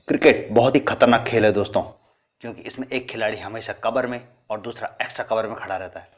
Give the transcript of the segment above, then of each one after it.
Cricket बहुत ही खतरनाक खेल है दोस्तों, क्योंकि इसमें एक खिलाड़ी हमेशा कवर में और दूसरा एक्स्ट्रा कवर में खड़ा रहता है।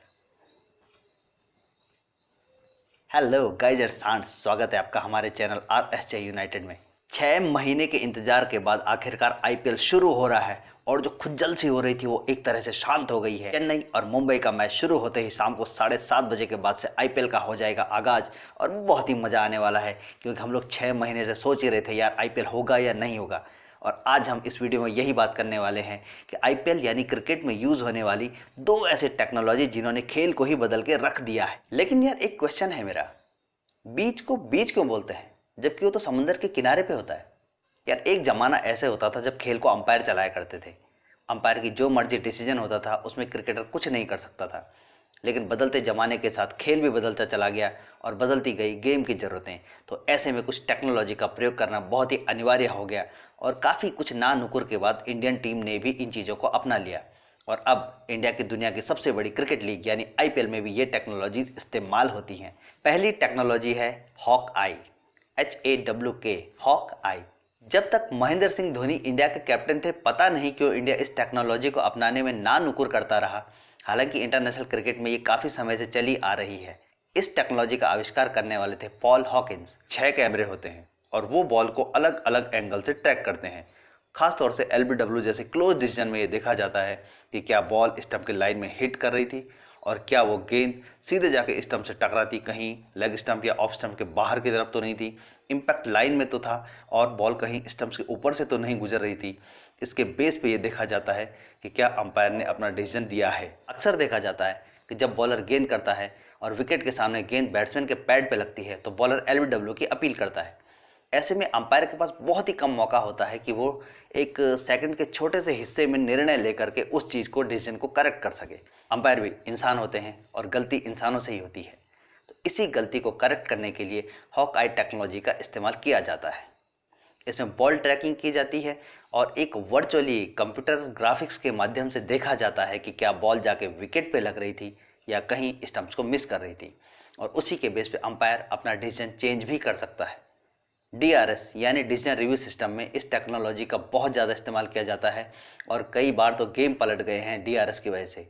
हेलो गाइज एंड सांड्स, स्वागत है आपका हमारे चैनल आरएसजे यूनाइटेड में। 6 महीने के इंतजार के बाद आखिरकार आईपीएल शुरू हो रहा है और जो खुज्जल सी हो रही थी वो एक तरह से शांत हो गई है। चेन्नई और मुंबई का मैच शुरू होते ही शाम को 7:30 बजे के बाद से आईपीएल का हो जाएगा आगाज और बहुत ही मजा आने वाला है, क्योंकि हम लोग 6 महीने से सोच ही रहे थे यार आईपीएल होगा या नहीं होगा। और आज हम इस वीडियो में यही बात करने वाले हैं कि आईपीएल यानी क्रिकेट में यूज होने वाली 2 ऐसे टेक्नोलॉजी जिन्होंने खेल को ही बदल के रख दिया है। लेकिन यार एक क्वेश्चन है मेरा, बीच को बीच क्यों बोलते हैं जबकि वो तो समुंदर के किनारे पे होता है। यार एक जमाना ऐसे होता था जब खेल को अंपायर चलाया करते थे। अंपायर की जो मर्जी डिसीजन होता था उसमें क्रिकेटर कुछ नहीं कर सकता था। लेकिन बदलते ज़माने के साथ खेल भी बदलता चला गया और बदलती गई गेम की ज़रूरतें, तो ऐसे में कुछ टेक्नोलॉजी का प्रयोग करना बहुत ही अनिवार्य हो गया। और काफ़ी कुछ ना नुकुर के बाद इंडियन टीम ने भी इन चीज़ों को अपना लिया और अब इंडिया की दुनिया की सबसे बड़ी क्रिकेट लीग यानी आईपीएल में भी ये टेक्नोलॉजी इस्तेमाल होती हैं। पहली टेक्नोलॉजी है हॉक आई, HAWK, हॉक आई। जब तक महेंद्र सिंह धोनी इंडिया के कैप्टन थे, पता नहीं क्यों इंडिया इस टेक्नोलॉजी को अपनाने में ना नुकुर करता रहा। हालांकि इंटरनेशनल क्रिकेट में ये काफ़ी समय से चली आ रही है। इस टेक्नोलॉजी का आविष्कार करने वाले थे पॉल हॉकिंस। 6 कैमरे होते हैं और वो बॉल को अलग अलग एंगल से ट्रैक करते हैं। खासतौर से LBW जैसे क्लोज डिसीजन में ये देखा जाता है कि क्या बॉल स्टंप के लाइन में हिट कर रही थी और क्या वो गेंद सीधे जाके स्टंप से टकराती कहीं लेग स्टंप या ऑफ स्टंप के बाहर की तरफ तो नहीं थी, इम्पैक्ट लाइन में तो था और बॉल कहीं स्टंप्स के ऊपर से तो नहीं गुजर रही थी। इसके बेस पे ये देखा जाता है कि क्या अंपायर ने अपना डिसीजन दिया है। अक्सर देखा जाता है कि जब बॉलर गेंद करता है और विकेट के सामने गेंद बैट्समैन के पैड पे लगती है तो बॉलर LBW की अपील करता है। ऐसे में अंपायर के पास बहुत ही कम मौका होता है कि वो एक सेकंड के छोटे से हिस्से में निर्णय लेकर के उस चीज़ को डिसीजन को करेक्ट कर सके। अंपायर भी इंसान होते हैं और गलती इंसानों से ही होती है, तो इसी गलती को करेक्ट करने के लिए हॉक आई टेक्नोलॉजी का इस्तेमाल किया जाता है। इसमें बॉल ट्रैकिंग की जाती है और एक वर्चुअली कंप्यूटर ग्राफिक्स के माध्यम से देखा जाता है कि क्या बॉल जाके विकेट पे लग रही थी या कहीं स्टंप्स को मिस कर रही थी, और उसी के बेस पे अंपायर अपना डिसीजन चेंज भी कर सकता है। DRS यानी डिसीजन रिव्यू सिस्टम में इस टेक्नोलॉजी का बहुत ज़्यादा इस्तेमाल किया जाता है और कई बार तो गेम पलट गए हैं DRS की वजह से।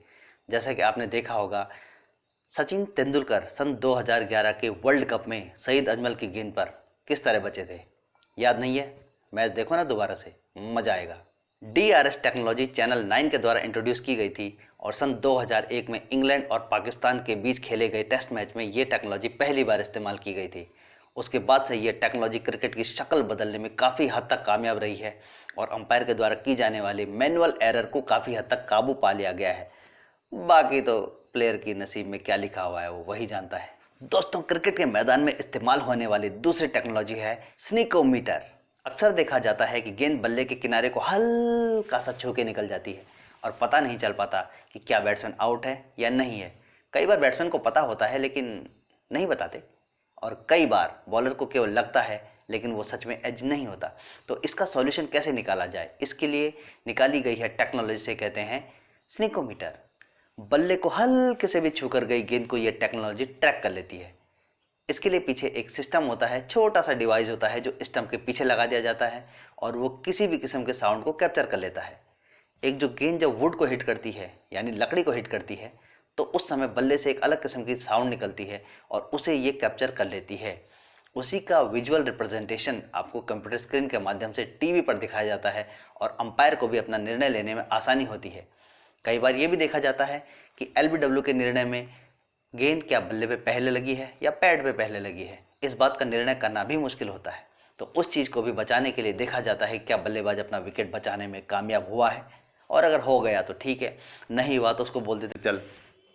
जैसा कि आपने देखा होगा, सचिन तेंदुलकर सन 2011 के वर्ल्ड कप में सईद अजमल की गेंद पर किस तरह बचे थे, याद नहीं है? मैच देखो ना दोबारा से, मज़ा आएगा। DRS टेक्नोलॉजी चैनल 9 के द्वारा इंट्रोड्यूस की गई थी और सन 2001 में इंग्लैंड और पाकिस्तान के बीच खेले गए टेस्ट मैच में ये टेक्नोलॉजी पहली बार इस्तेमाल की गई थी। उसके बाद से ये टेक्नोलॉजी क्रिकेट की शक्ल बदलने में काफ़ी हद तक कामयाब रही है और अंपायर के द्वारा की जाने वाले मैनुअल एरर को काफ़ी हद तक काबू पा लिया गया है। बाकी तो प्लेयर की नसीब में क्या लिखा हुआ है वो वही जानता है। दोस्तों, क्रिकेट के मैदान में इस्तेमाल होने वाली दूसरी टेक्नोलॉजी है स्नीकोमीटर। अक्सर देखा जाता है कि गेंद बल्ले के किनारे को हल्का सा छू के निकल जाती है और पता नहीं चल पाता कि क्या बैट्समैन आउट है या नहीं है। कई बार बैट्समैन को पता होता है लेकिन नहीं बताते, और कई बार बॉलर को केवल लगता है लेकिन वो सच में एज नहीं होता। तो इसका सॉल्यूशन कैसे निकाला जाए, इसके लिए निकाली गई है टेक्नोलॉजी से कहते हैं स्नीकोमीटर। बल्ले को हल्के से भी छूकर गई गेंद को यह टेक्नोलॉजी ट्रैक कर लेती है। इसके लिए पीछे एक सिस्टम होता है, छोटा सा डिवाइस होता है जो स्टंप के पीछे लगा दिया जाता है और वो किसी भी किस्म के साउंड को कैप्चर कर लेता है। एक जो गेंद जब वुड को हिट करती है यानी लकड़ी को हिट करती है तो उस समय बल्ले से एक अलग किस्म की साउंड निकलती है और उसे ये कैप्चर कर लेती है। उसी का विजुअल रिप्रेजेंटेशन आपको कंप्यूटर स्क्रीन के माध्यम से टीवी पर दिखाया जाता है और अंपायर को भी अपना निर्णय लेने में आसानी होती है। कई बार ये भी देखा जाता है कि LBW के निर्णय में गेंद क्या बल्ले पे पहले लगी है या पैड पे पहले लगी है, इस बात का निर्णय करना भी मुश्किल होता है। तो उस चीज़ को भी बचाने के लिए देखा जाता है क्या बल्लेबाज अपना विकेट बचाने में कामयाब हुआ है, और अगर हो गया तो ठीक है, नहीं हुआ तो उसको बोल देते चल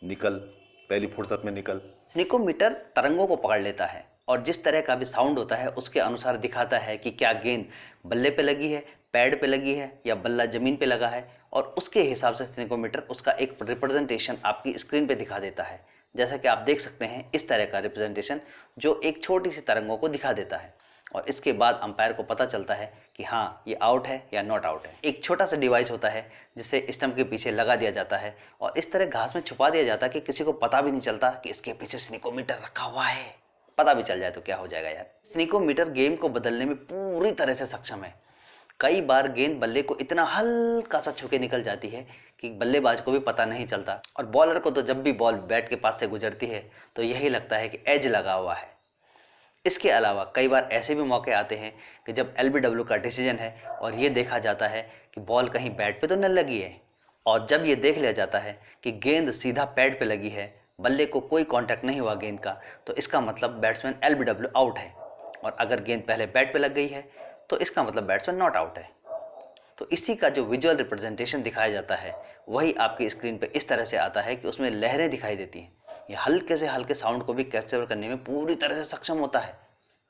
निकल, पहली फुर्सत में निकल। स्नीकोमीटर तरंगों को पकड़ लेता है और जिस तरह का भी साउंड होता है उसके अनुसार दिखाता है कि क्या गेंद बल्ले पे लगी है, पैड पे लगी है या बल्ला जमीन पे लगा है, और उसके हिसाब से स्नीकोमीटर उसका एक रिप्रेजेंटेशन आपकी स्क्रीन पे दिखा देता है। जैसा कि आप देख सकते हैं इस तरह का रिप्रेजेंटेशन जो एक छोटी सी तरंगों को दिखा देता है, और इसके बाद अंपायर को पता चलता है कि हाँ ये आउट है या नॉट आउट है। एक छोटा सा डिवाइस होता है जिसे स्टंप के पीछे लगा दिया जाता है और इस तरह घास में छुपा दिया जाता है कि किसी को पता भी नहीं चलता कि इसके पीछे स्नीकोमीटर रखा हुआ है। पता भी चल जाए तो क्या हो जाएगा यार। स्नीकोमीटर गेम को बदलने में पूरी तरह से सक्षम है। कई बार गेंद बल्ले को इतना हल्का सा छू के निकल जाती है कि बल्लेबाज को भी पता नहीं चलता, और बॉलर को तो जब भी बॉल बैट के पास से गुजरती है तो यही लगता है कि एज लगा हुआ है। इसके अलावा कई बार ऐसे भी मौके आते हैं कि जब एलबीडब्ल्यू का डिसीजन है और ये देखा जाता है कि बॉल कहीं बैट पे तो न लगी है, और जब ये देख लिया जाता है कि गेंद सीधा पैड पे लगी है, बल्ले को कोई कांटेक्ट नहीं हुआ गेंद का, तो इसका मतलब बैट्समैन एलबीडब्ल्यू आउट है। और अगर गेंद पहले बैट पे लग गई है तो इसका मतलब बैट्समैन नॉट आउट है। तो इसी का जो विजुअल रिप्रेजेंटेशन दिखाया जाता है वही आपकी स्क्रीन पे इस तरह से आता है कि उसमें लहरें दिखाई देती हैं। ये हल्के से हल्के साउंड को भी कैप्चर करने में पूरी तरह से सक्षम होता है,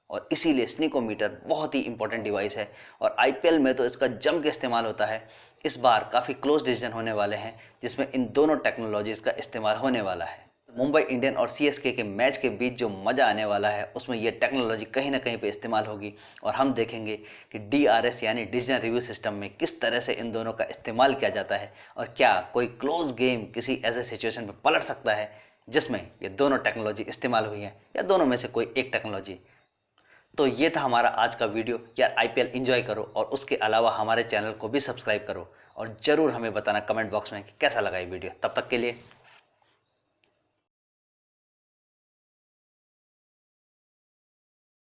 और इसीलिए स्नीकोमीटर बहुत ही इंपॉर्टेंट डिवाइस है और आईपीएल में तो इसका जम के इस्तेमाल होता है। इस बार काफ़ी क्लोज डिसीजन होने वाले हैं जिसमें इन दोनों टेक्नोलॉजीज़ का इस्तेमाल होने वाला है। मुंबई इंडियन और सीएसके के मैच के बीच जो मज़ा आने वाला है उसमें ये टेक्नोलॉजी कहीं ना कहीं पे इस्तेमाल होगी, और हम देखेंगे कि डीआरएस यानी डिसीजन रिव्यू सिस्टम में किस तरह से इन दोनों का इस्तेमाल किया जाता है, और क्या कोई क्लोज गेम किसी ऐसे सिचुएशन में पलट सकता है जिसमें ये दोनों टेक्नोलॉजी इस्तेमाल हुई हैं, या दोनों में से कोई एक टेक्नोलॉजी। तो ये था हमारा आज का वीडियो। यार आईपीएल एंजॉय करो और उसके अलावा हमारे चैनल को भी सब्सक्राइब करो, और ज़रूर हमें बताना कमेंट बॉक्स में कि कैसा लगा ये वीडियो। तब तक के लिए